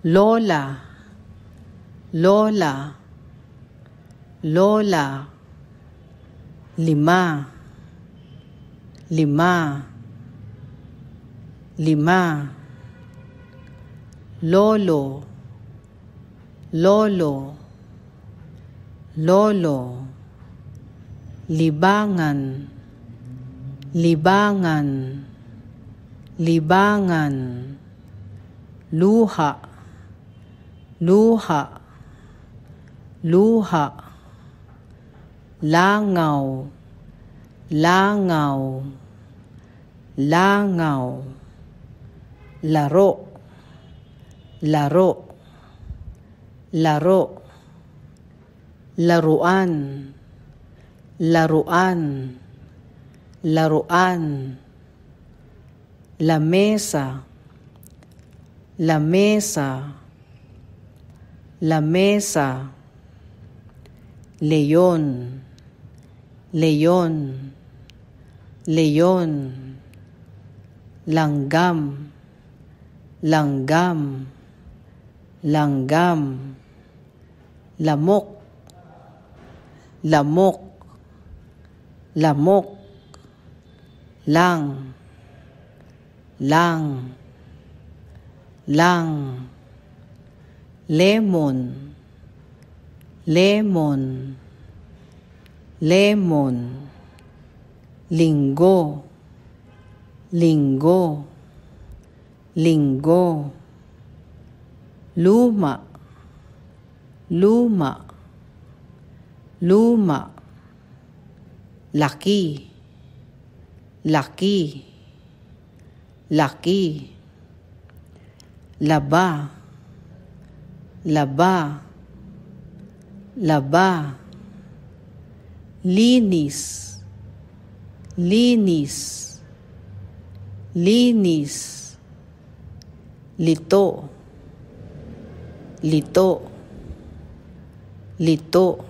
lola, lola, lola, lima, lima, lima, lolo, lolo, lolo, libangan, libangan, libangan, luha, luha, luha, langaw, langaw, langaw, laro, laro, laro, laruan, laruan, laruan, lamesa, lamesa, lamesa, leyon, leyon, leyon, langgam, langgam, langgam, lamok, lamok, lamok, lang, lang, lang, lemon, lemon, lemon, linggo, linggo, linggo, luma, luma, luma, laki, laki, laki, laba, laba, laba, linis, linis, linis, lito, lito, lito,